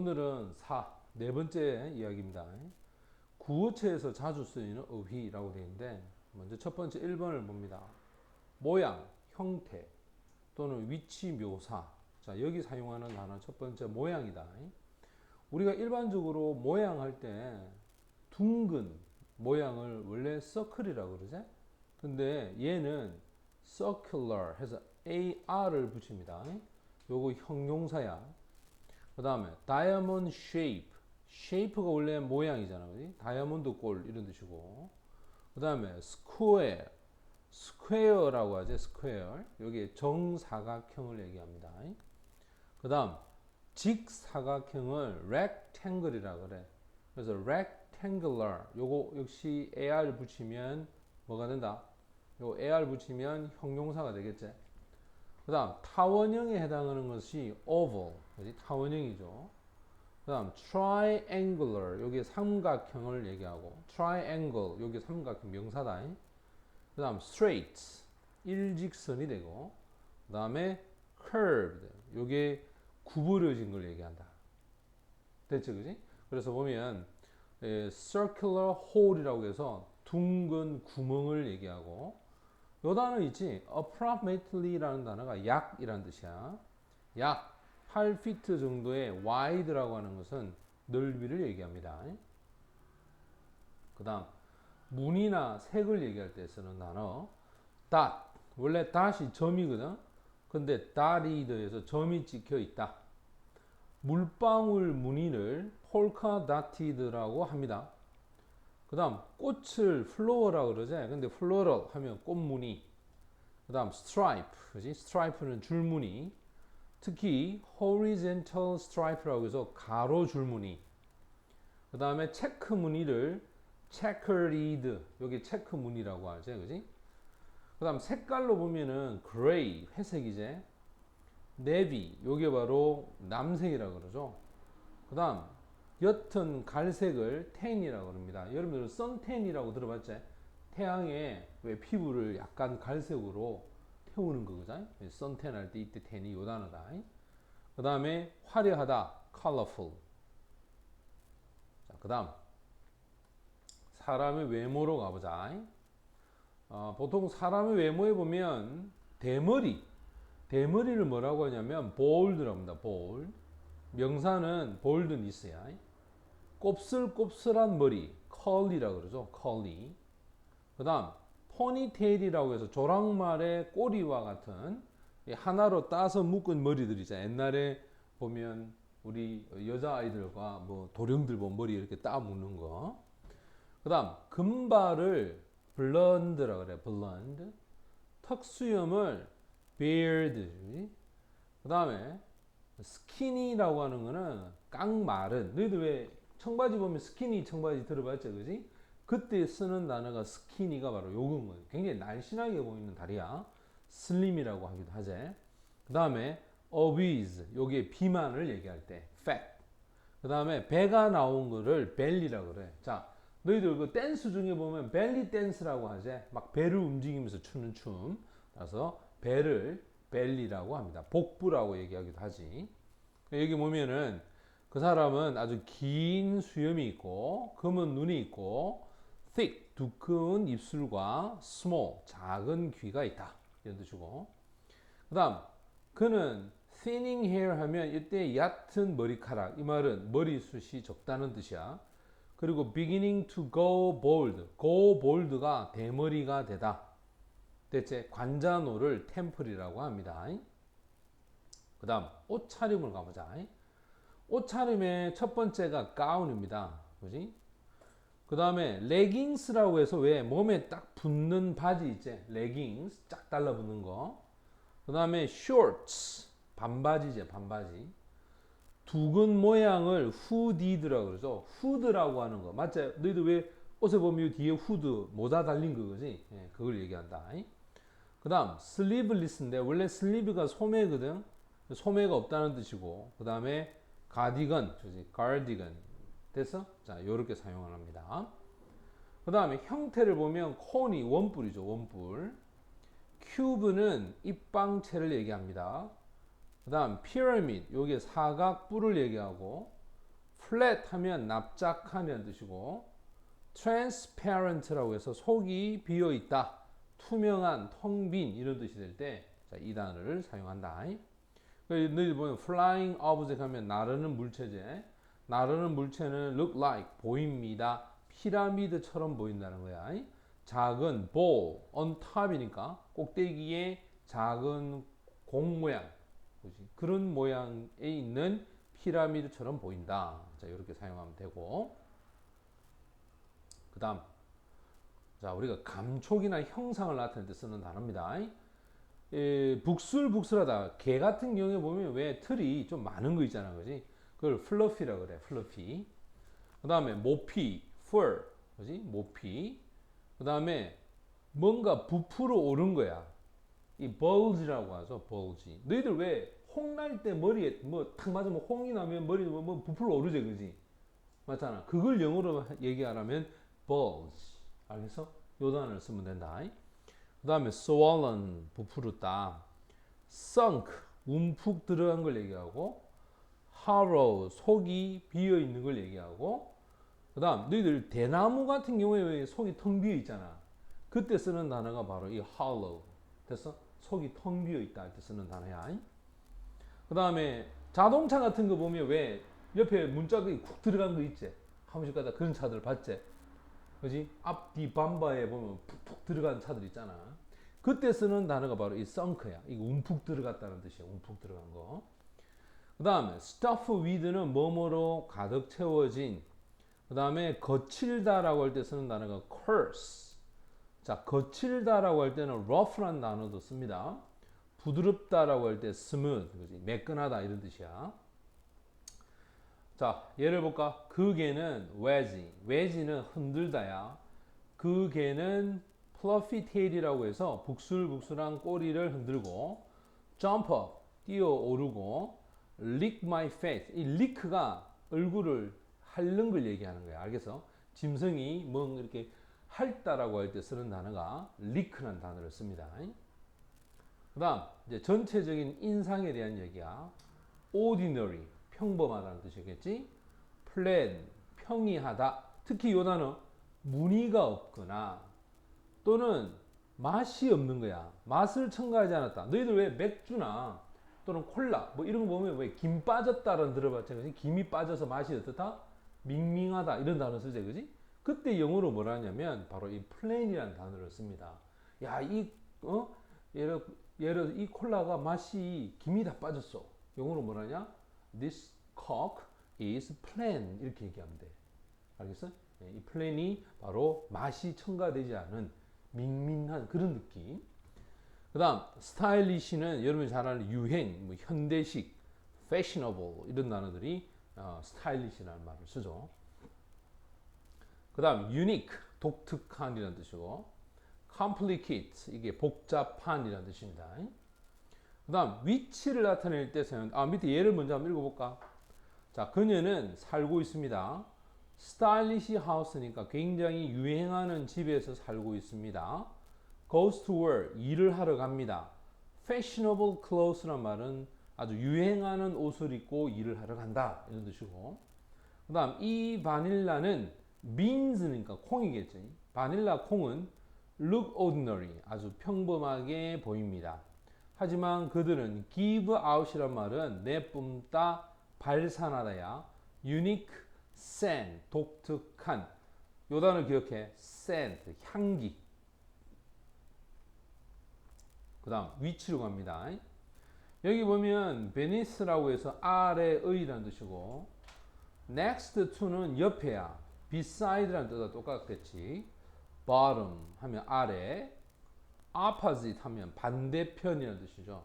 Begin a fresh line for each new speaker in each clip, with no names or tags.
오늘은 네 번째 이야기입니다. 구어체에서 자주 쓰이는 어휘라고 되어 있는데, 먼저 첫 번째 1번을 봅니다. 모양, 형태 또는 위치 묘사. 자, 여기 사용하는 단어 첫 번째 모양이다. 우리가 일반적으로 모양 할 때 둥근 모양을 원래 서클이라고 그러지? 근데 얘는 circular 해서 AR을 붙입니다. 요거 형용사야. 그 다음에 diamond shape. shape가 원래 모양이잖아. 그지? 다이아몬드 골 이런 뜻이고. 그 다음에 square. square라고 하죠. square. 여기 정사각형을 얘기합니다. 그 다음 직사각형을 rectangle이라고 그래. 그래서 rectangular. 요거 역시 AR 붙이면 뭐가 된다? 요 AR 붙이면 형용사가 되겠지. 그 다음 타원형에 해당하는 것이 oval, 그지? 타원형이죠. 그 다음 triangular, 여기 삼각형을 얘기하고, triangle, 여기 삼각형 명사다. 그 다음 straight, 일직선이 되고, 그 다음에 curved, 요게 구부러진 걸 얘기한다. 됐죠, 그지? 그래서 보면 circular hole이라고 해서 둥근 구멍을 얘기하고, 요 단어 있지? approximately라는 단어가 약이란 뜻이야. 약 8피트 정도의 wide라고 하는 것은 넓이를 얘기합니다. 그 다음 무늬나 색을 얘기할 때 쓰는 단어 dot. 원래 dot이 점이거든. 근데 dotted 해서 점이 찍혀 있다. 물방울 무늬를 polka dotted라고 합니다. 그 다음 꽃을 flower라고 그러지. 근데 floral 하면 꽃무늬. 그 다음 stripe, 그지? stripe는 줄무늬. 특히 horizontal stripe라고 해서 가로 줄무늬. 그 다음에 체크 무늬를 checkered, 여기 체크 무늬라고 하죠, 그지? 그 다음 색깔로 보면은 gray, 회색이지. navy, 요게 바로 남색이라고 그러죠. 그 다음 옅은 갈색을 tan이라고 합니다. 여러분들은 선탠이라고 들어봤지? 태양에 왜 피부를 약간 갈색으로 태우는 거죠. 선탠 할 때 이때 텐이 요 단어다. 그 다음에 화려하다, colorful. 자, 그 다음 사람의 외모로 가보자. 보통 사람의 외모에 보면 대머리를 뭐라고 하냐면 bold라고 합니다. bold. 명사는 boldness야. 곱슬곱슬한 머리, curly라고 그러죠. curly. 그 다음 포니테일이라고 해서 조랑말의 꼬리와 같은 하나로 따서 묶은 머리들이잖아요. 옛날에 보면 우리 여자아이들과 뭐 도령들 보면 머리 이렇게 따 묶는 거. 그 다음 금발을 블론드라고 그래. 블론드. 턱수염을 beard. 그 다음에 스키니라고 하는 거는 깡마른. 너희들 왜 청바지 보면 스키니 청바지 들어봤죠, 그지? 그때 쓰는 단어가 스키니가 바로 요건 거예요. 굉장히 날씬하게 보이는 다리야. 슬림이라고 하기도 하지. 그 다음에 obese, 요게 비만을 얘기할 때 fat. 그 다음에 배가 나온 거를 belly라고 그래. 자, 너희들 그 댄스 중에 보면 벨리 댄스라고 하지. 막 배를 움직이면서 추는 춤. 그래서 배를 벨리라고 합니다. 복부라고 얘기하기도 하지. 여기 보면은 그 사람은 아주 긴 수염이 있고 검은 눈이 있고 thick 두꺼운 입술과 small 작은 귀가 있다 이런 뜻이고, 그 다음 그는 thinning hair 하면 이때 얕은 머리카락, 이 말은 머리숱이 적다는 뜻이야. 그리고 beginning to go bold가 대머리가 되다. 대체 관자노를 템플이라고 합니다. 그 다음 옷차림을 가보자. 옷차림의 첫 번째가 가운입니다. 그지? 그 다음에 레깅스라고 해서 왜 몸에 딱 붙는 바지 있지? 레깅스 쫙 달라붙는 거. 그 다음에 shorts 반바지지, 반바지. 두근 모양을 후디드라고 그러죠. 후드라고 하는 거 맞지? 너희들 왜 옷에 보면 뒤에 후드 모자 달린 거지? 예, 그걸 얘기한다. 그 다음 슬리브리스인데 원래 슬리브가 소매거든. 소매가 없다는 뜻이고, 그 다음에 가디건, 가디건 됐어? 자, 요렇게 사용을 합니다. 그 다음에 형태를 보면 콘이 원뿔이죠, 원뿔. 큐브는 입방체를 얘기합니다. 그 다음 피라미드, 요게 사각뿔을 얘기하고, flat 하면 납작한이라는 뜻이고 transparent라고 해서 속이 비어 있다. 투명한, 텅 빈 이런 뜻이 될 때 이 단어를 사용한다. 너희들 보면 flying object 하면 나르는 물체제. 나르는 물체는 look like 보입니다. 피라미드처럼 보인다는 거야. 작은 ball on top이니까 꼭대기에 작은 공 모양, 그런 모양에 있는 피라미드처럼 보인다. 자, 이렇게 사용하면 되고, 그 다음, 자, 우리가 감촉이나 형상을 나타낼 때 쓰는 단어입니다. 북술북술하다. 개 같은 경우에 보면 왜 털이 좀 많은 거 있잖아, 그지? 그걸 fluffy라고 그래, fluffy. 그 다음에 모피, fur, 그지? 모피. 그 다음에 뭔가 부풀어 오른 거야. 이 bulge라고 하죠, bulge. 너희들 왜 홍날 때 머리에 뭐 탁 맞으면 홍이 나면 머리 뭐 부풀어 오르지, 그지? 맞잖아. 그걸 영어로 얘기하라면 bulge. 알겠어? 요 단어를 쓰면 된다. 그 다음에 swollen, 부풀었다. sunk, 움푹 들어간 걸 얘기하고, hollow, 속이 비어 있는 걸 얘기하고, 그 다음 너희들 대나무 같은 경우에 왜 속이 텅 비어 있잖아. 그때 쓰는 단어가 바로 이 hollow. 됐어? 속이 텅 비어 있다 할 때 쓰는 단어야. 그 다음에 자동차 같은 거 보면 왜 옆에 문짝이 쿡 들어간 거 있지? 한 번씩 가다 그런 차들 봤지? 그지? 앞뒤 밤바에 보면 푹푹 들어간 차들 있잖아. 그때 쓰는 단어가 바로 이 sunk야. 이거 움푹 들어갔다는 뜻이야. 움푹 들어간 거. 그 다음에 stuff with는 뭐뭐로 가득 채워진. 그 다음에 거칠다라고 할 때 쓰는 단어가 coarse. 자, 거칠다라고 할 때는 rough란 단어도 씁니다. 부드럽다라고 할 때 smooth, 그지? 매끈하다 이런 뜻이야. 자, 예를 볼까? 그 개는 wedgie, wedgie는 흔들다야. 그 개는 fluffy tail이라고 해서 북술북술한 꼬리를 흔들고 jump up, 뛰어오르고 lick my face, 이 lick가 얼굴을 핥는 걸 얘기하는 거야. 알겠어? 짐승이 뭐 이렇게 핥다라고 할 때 쓰는 단어가 lick라는 단어를 씁니다. 그 다음 이제 전체적인 인상에 대한 얘기야. ordinary, 평범하다는 뜻이겠지. plain, 평이하다. 특히 이 단어 무늬가 없거나 또는 맛이 없는 거야. 맛을 첨가하지 않았다. 너희들 왜 맥주나 또는 콜라 뭐 이런 거 보면 왜 김 빠졌다라는 들어봤지? 그지? 김이 빠져서 맛이 어떻다? 밍밍하다 이런 단어 쓰지, 그지? 그때 영어로 뭐라 하냐면 바로 이 plain이라는 단어를 씁니다. 야, 예를 이 콜라가 맛이 김이 다 빠졌어. 영어로 뭐라냐? This coke is plain 이렇게 얘기하면 돼. 알겠어? 이 plain이 바로 맛이 첨가되지 않은 밍밍한 그런 느낌. 그 다음 스타일리시는 여러분이 잘 아는 유행, 뭐 현대식, fashionable 이런 단어들이 스타일리시라는 말을 쓰죠. 그 다음 unique, 독특한이라는 뜻이고 complicate, 이게 복잡한이라는 뜻입니다. 그 다음 위치를 나타낼 때 사용, 밑에 예를 먼저 한번 읽어볼까? 자, 그녀는 살고 있습니다. 스타일리시 하우스니까 굉장히 유행하는 집에서 살고 있습니다. goes to work, 일을 하러 갑니다. fashionable clothes란 말은 아주 유행하는 옷을 입고 일을 하러 간다 이런 뜻이고, 그 다음 이 바닐라는 beans니까 콩이겠지. 바닐라 콩은 look ordinary, 아주 평범하게 보입니다. 하지만 그들은 give out이란 말은 내뿜다, 발산하다야. unique, scent, 독특한. 요 단어 기억해. scent, 향기. 그 다음 위치로 갑니다. 여기 보면 beneath라고 해서 아래의라는 뜻이고 next to는 옆에야. beside라는 뜻과 똑같겠지. bottom 하면 아래, opposite 하면 반대편이라는 뜻이죠.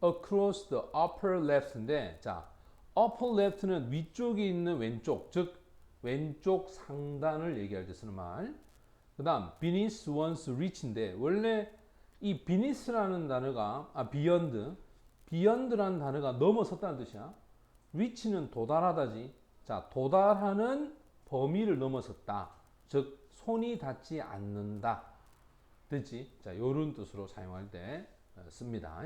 across the upper left인데, 자, upper left는 위쪽에 있는 왼쪽, 즉 왼쪽 상단을 얘기할 때 쓰는 말. 그 다음 beneath one's reach인데, 원래 이 beneath라는 단어가 beyond라는 단어가 넘어섰다는 뜻이야. reach는 도달하다지. 자, 도달하는 범위를 넘어섰다. 즉 손이 닿지 않는다. 됐지? 자, 요런 뜻으로 사용할 때 씁니다.